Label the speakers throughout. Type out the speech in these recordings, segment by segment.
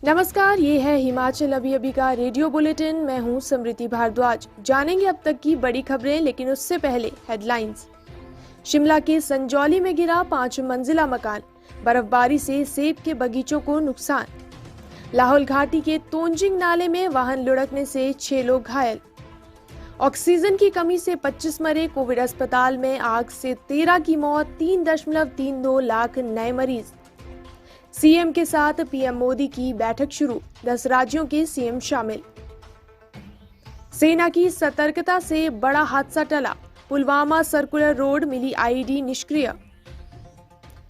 Speaker 1: नमस्कार, ये है हिमाचल अभी अभी का रेडियो बुलेटिन। मैं हूँ समृति भारद्वाज। जानेंगे अब तक की बड़ी खबरें, लेकिन उससे पहले हेडलाइंस। शिमला के संजौली में गिरा 5 मंजिला मकान, बर्फबारी से सेब के बगीचों को नुकसान। लाहौल घाटी के तोंजिंग नाले में वाहन लुढ़कने से 6 लोग घायल। ऑक्सीजन की कमी से 25 मरे, कोविड अस्पताल में आग से 13 की मौत, 3.32 लाख नए मरीज। सीएम के साथ पीएम मोदी की बैठक शुरू, 10 राज्यों के सीएम शामिल। सेना की सतर्कता से बड़ा हादसा टला, पुलवामा सर्कुलर रोड मिली आईडी निष्क्रिय।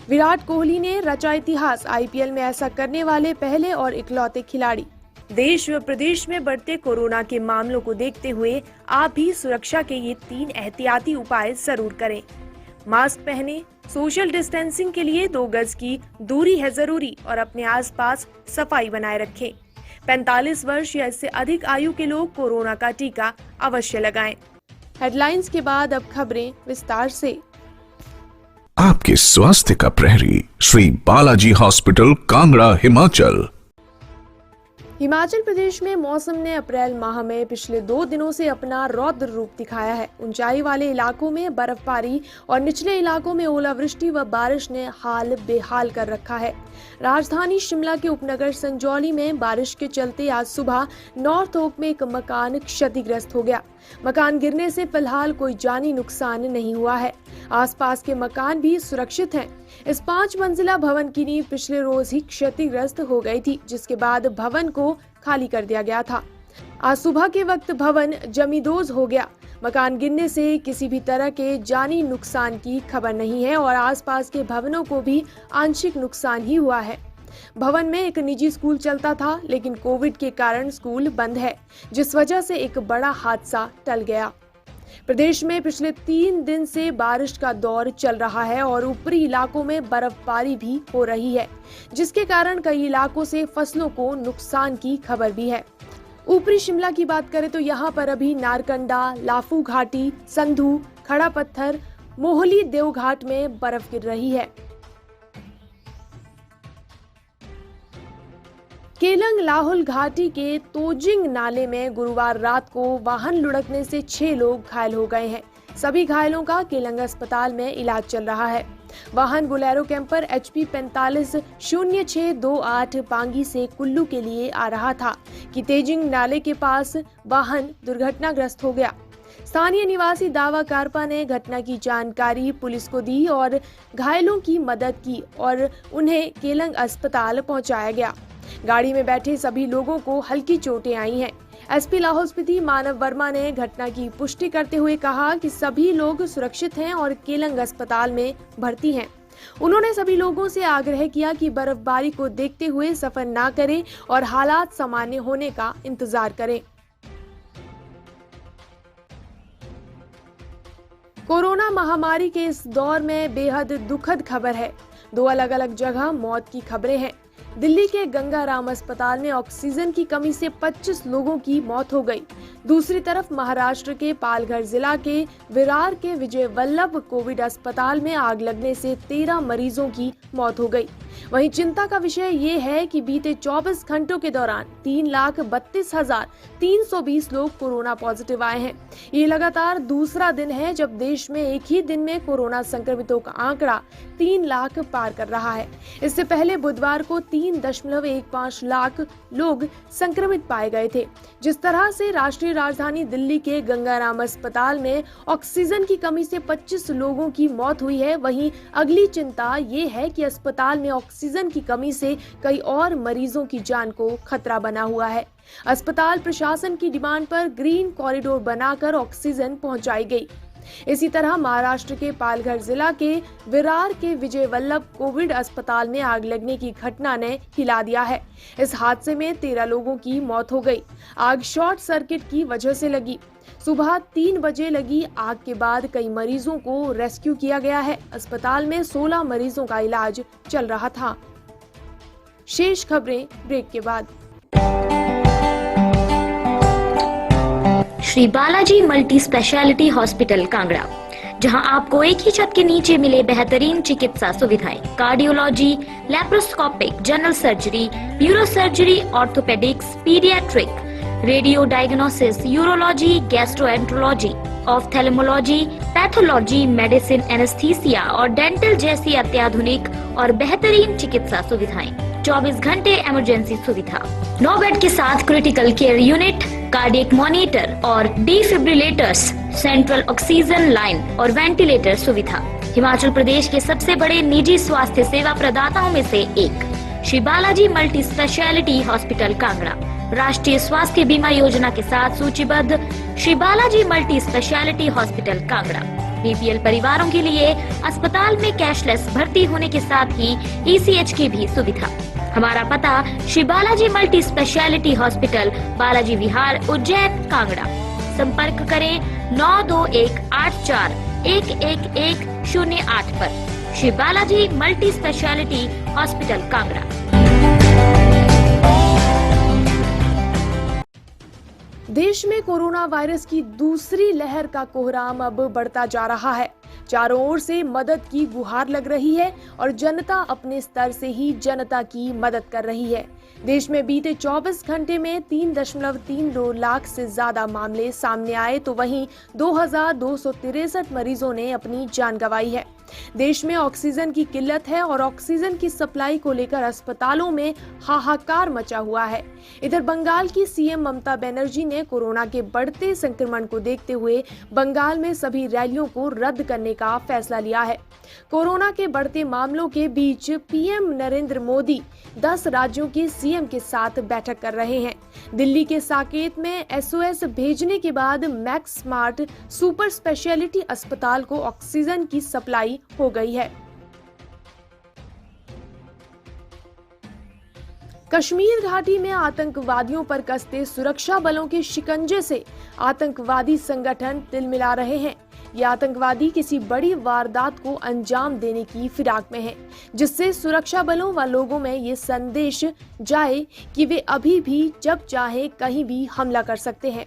Speaker 1: विराट कोहली ने रचा इतिहास, आईपीएल में ऐसा करने वाले पहले और इकलौते खिलाड़ी। देश व प्रदेश में बढ़ते कोरोना के मामलों को देखते हुए आप भी सुरक्षा के ये 3 एहतियाती उपाय जरूर करें। मास्क पहने, सोशल डिस्टेंसिंग के लिए 2 गज की दूरी है जरूरी और अपने आसपास सफाई बनाए रखें। 45 वर्ष या इससे अधिक आयु के लोग कोरोना का टीका अवश्य लगाएं। हेडलाइंस के बाद अब खबरें विस्तार से।
Speaker 2: आपके स्वास्थ्य का प्रहरी, श्री बालाजी हॉस्पिटल, कांगड़ा, हिमाचल।
Speaker 1: हिमाचल प्रदेश में मौसम ने अप्रैल माह में पिछले 2 दिनों से अपना रौद्र रूप दिखाया है। ऊंचाई वाले इलाकों में बर्फबारी और निचले इलाकों में ओलावृष्टि व बारिश ने हाल बेहाल कर रखा है। राजधानी शिमला के उपनगर संजौली में बारिश के चलते आज सुबह नॉर्थ ओक में एक मकान क्षतिग्रस्त हो गया। मकान गिरने से फिलहाल कोई जानी नुकसान नहीं हुआ है। आसपास के मकान भी सुरक्षित हैं। इस 5 मंजिला भवन की नींव पिछले रोज ही क्षतिग्रस्त हो गई थी, जिसके बाद भवन को खाली कर दिया गया था। आज सुबह के वक्त भवन जमींदोज हो गया। मकान गिरने से किसी भी तरह के जानी नुकसान की खबर नहीं है और आसपास के भवनों को भी आंशिक नुकसान ही हुआ है। भवन में एक निजी स्कूल चलता था, लेकिन कोविड के कारण स्कूल बंद है, जिस वजह से एक बड़ा हादसा टल गया। प्रदेश में पिछले 3 दिन से बारिश का दौर चल रहा है और ऊपरी इलाकों में बर्फबारी भी हो रही है, जिसके कारण कई इलाकों से फसलों को नुकसान की खबर भी है। ऊपरी शिमला की बात करें तो यहाँ पर अभी नारकंडा, लाफू घाटी, संधू, खड़ा पत्थर, मोहली देवघाट में बर्फ गिर रही है। केलंग लाहौल घाटी के तोजिंग नाले में गुरुवार रात को वाहन लुढ़कने से 6 लोग घायल हो गए हैं। सभी घायलों का केलंग अस्पताल में इलाज चल रहा है। वाहन बोलेरो कैंपर HP 450628 पांगी से कुल्लू के लिए आ रहा था कि तेजिंग नाले के पास वाहन दुर्घटनाग्रस्त हो गया। स्थानीय निवासी दावा कारपा ने घटना की जानकारी पुलिस को दी और घायलों की मदद की और उन्हें केलंग अस्पताल पहुंचाया गया। गाड़ी में बैठे सभी लोगों को हल्की चोटें आई हैं। एसपी लाहौल स्पीति मानव वर्मा ने घटना की पुष्टि करते हुए कहा कि सभी लोग सुरक्षित हैं और केलंग अस्पताल में भर्ती हैं। उन्होंने सभी लोगों से आग्रह किया कि बर्फबारी को देखते हुए सफर ना करें और हालात सामान्य होने का इंतजार करें। कोरोना महामारी के इस दौर में बेहद दुखद खबर है। 2 अलग-अलग जगह मौत की खबरें हैं। दिल्ली के गंगाराम अस्पताल में ऑक्सीजन की कमी से 25 लोगों की मौत हो गई। दूसरी तरफ महाराष्ट्र के पालघर जिला के विरार के विजय वल्लभ कोविड अस्पताल में आग लगने से 13 मरीजों की मौत हो गई। वहीं चिंता का विषय ये है कि बीते 24 घंटों के दौरान 3,32,320 लोग कोरोना पॉजिटिव आए हैं। ये लगातार दूसरा दिन है जब देश में एक ही दिन में कोरोना संक्रमितों का आंकड़ा 3 लाख पार कर रहा है। इससे पहले बुधवार को 3.15 लाख लोग संक्रमित पाए गए थे। जिस तरह से राष्ट्रीय राजधानी दिल्ली के गंगाराम अस्पताल में ऑक्सीजन की कमी से 25 लोगों की मौत हुई है, वहीं अगली चिंता ये है कि अस्पताल में ऑक्सीजन की कमी से कई और मरीजों की जान को खतरा बना हुआ है। अस्पताल प्रशासन की डिमांड पर ग्रीन कॉरिडोर बनाकर ऑक्सीजन पहुंचाई गई। इसी तरह महाराष्ट्र के पालघर जिला के विरार के विजय वल्लभ कोविड अस्पताल में आग लगने की घटना ने हिला दिया है। इस हादसे में 13 लोगों की मौत हो गई। आग शॉर्ट सर्किट की वजह से लगी। सुबह 3 बजे लगी आग के बाद कई मरीजों को रेस्क्यू किया गया है। अस्पताल में 16 मरीजों का इलाज चल रहा था। शेष खबरें ब्रेक के बाद।
Speaker 3: Shri Balaji multi speciality hospital, Kangra. जहां आपको एक ही छत के नीचे मिले बेहतरीन चिकित्सा सुविधाएं, cardiology, laparoscopic, general surgery, neuro surgery, orthopaedics, paediatric, radio diagnosis, urology, gastroenterology, ophthalmology, pathology, medicine, anaesthesia और डेंटल जैसी अत्याधुनिक और बेहतरीन चिकित्सा सुविधाएं, 24 घंटे इमरजेंसी सुविधा, 9 बेड के साथ critical care unit, cardiac monitor और डिफिब्रिलेटर्स, सेंट्रल ऑक्सीजन लाइन और वेंटिलेटर सुविधा। हिमाचल प्रदेश के सबसे बड़े निजी स्वास्थ्य सेवा प्रदाताओं में से एक Shri Balaji multi speciality hospital Kangra राष्ट्रीय स्वास्थ्य बीमा योजना के साथ सूचीबद्ध Shri Balaji multi speciality hospital Kangra BPL परिवारों के लिए अस्पताल में कैशलेस भर्ती होने के साथ ही ईसीएच की भी सुविधा। हमारा पता Shri Balaji multi speciality hospital, Balaji Vihar, Ujjain, Kangra. संपर्क करें 9218411108 पर। Shri Balaji multi speciality hospital Kangra.
Speaker 1: देश में कोरोना वायरस की दूसरी लहर का कोहराम अब बढ़ता जा रहा है। चारों ओर से मदद की गुहार लग रही है और जनता अपने स्तर से ही जनता की मदद कर रही है। देश में बीते 24 घंटे में 3.32 लाख से ज्यादा मामले सामने आए तो वहीं 2263 मरीजों ने अपनी जान गंवाई है। देश में ऑक्सीजन की किल्लत है और ऑक्सीजन की सप्लाई को लेकर अस्पतालों में हाहाकार मचा हुआ है। इधर बंगाल की सीएम ममता बनर्जी ने कोरोना के बढ़ते संक्रमण को देखते हुए बंगाल में सभी रैलियों को रद्द करने का फैसला लिया है। कोरोना के बढ़ते मामलों के बीच पीएम नरेंद्र मोदी 10 राज्यों के सीएम के साथ बैठक कर रहे हैं। दिल्ली के साकेत में एसओएस भेजने के बाद मैक्स स्मार्ट सुपर स्पेशलिटी अस्पताल को ऑक्सीजन की सप्लाई हो गई है। कश्मीर घाटी में आतंकवादियों पर कसते सुरक्षा बलों के शिकंजे से आतंकवादी संगठन तिलमिला रहे हैं। ये आतंकवादी किसी बड़ी वारदात को अंजाम देने की फिराक में हैं, जिससे सुरक्षा बलों व लोगों में ये संदेश जाए कि वे अभी भी जब चाहे कहीं भी हमला कर सकते हैं।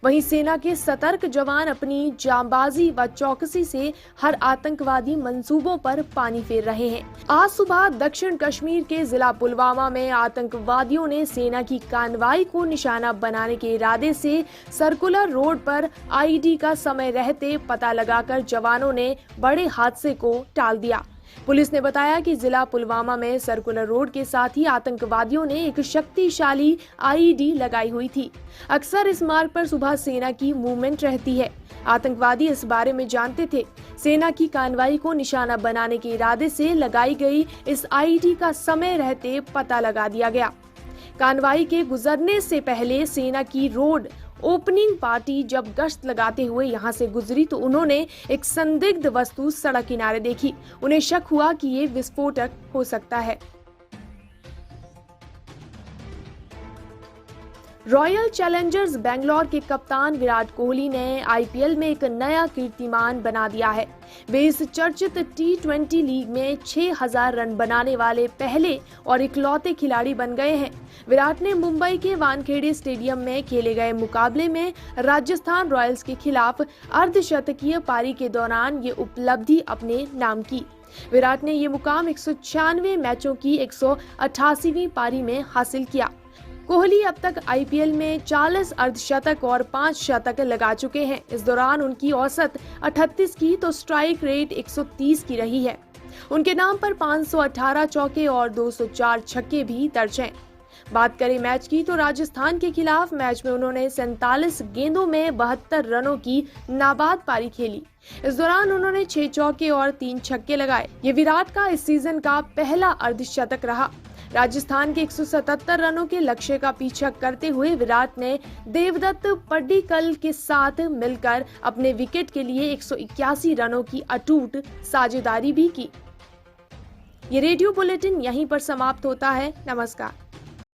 Speaker 1: वहीं सेना के सतर्क जवान अपनी जांबाजी व चौकसी से हर आतंकवादी मंसूबों पर पानी फेर रहे हैं। आज सुबह दक्षिण कश्मीर के जिला पुलवामा में आतंकवादियों ने सेना की कार्रवाई को निशाना बनाने के इरादे से सर्कुलर रोड पर आईडी का समय रहते पता लगाकर जवानों ने बड़े हादसे को टाल दिया। पुलिस ने बताया कि जिला पुलवामा में सर्कुलर रोड के साथ ही आतंकवादियों ने एक शक्तिशाली आईडी लगाई हुई थी। अक्सर इस मार्ग पर सुबह सेना की मूवमेंट रहती है। आतंकवादी इस बारे में जानते थे। सेना की कार्रवाई को निशाना बनाने के इरादे से लगाई गई इस आईडी का समय रहते पता लगा दिया गया। कार्रवाई के गुजरने से पहले सेना की रोड ओपनिंग पार्टी जब गश्त लगाते हुए यहां से गुजरी तो उन्होंने एक संदिग्ध वस्तु सड़क किनारे देखी। उन्हें शक हुआ कि ये विस्फोटक हो सकता है। रॉयल चैलेंजर्स बेंगलोर के कप्तान विराट कोहली ने आईपीएल में एक नया कीर्तिमान बना दिया है। वे इस चर्चित T20 लीग में 6000 रन बनाने वाले पहले और इकलौते खिलाड़ी बन गए हैं। विराट ने मुंबई के वानखेड़े स्टेडियम में खेले गए मुकाबले में राजस्थान रॉयल्स के खिलाफ अर्धशतकीय पारी के दौरान ये उपलब्धि अपने नाम की। विराट ने ये मुकाम 196 मैचों की 188वीं पारी में हासिल किया। कोहली अब तक आईपीएल में 40 अर्धशतक और 5 शतक लगा चुके हैं। इस दौरान उनकी औसत 38 की तो स्ट्राइक रेट 130 की रही है। उनके नाम पर 518 चौके और 204 छक्के भी दर्ज हैं। बात करें मैच की तो राजस्थान के खिलाफ मैच में उन्होंने 47 गेंदों में 72 रनों की नाबाद पारी खेली। इस दौरान उन्होंने 6 चौके और 3 छक्के लगाए। ये विराट का इस सीजन का पहला अर्धशतक रहा। राजस्थान के 177 रनों के लक्ष्य का पीछा करते हुए विराट ने देवदत्त पड्डीकल के साथ मिलकर अपने विकेट के लिए 181 रनों की अटूट साझेदारी भी की। ये रेडियो बुलेटिन यहीं पर समाप्त होता है। नमस्कार।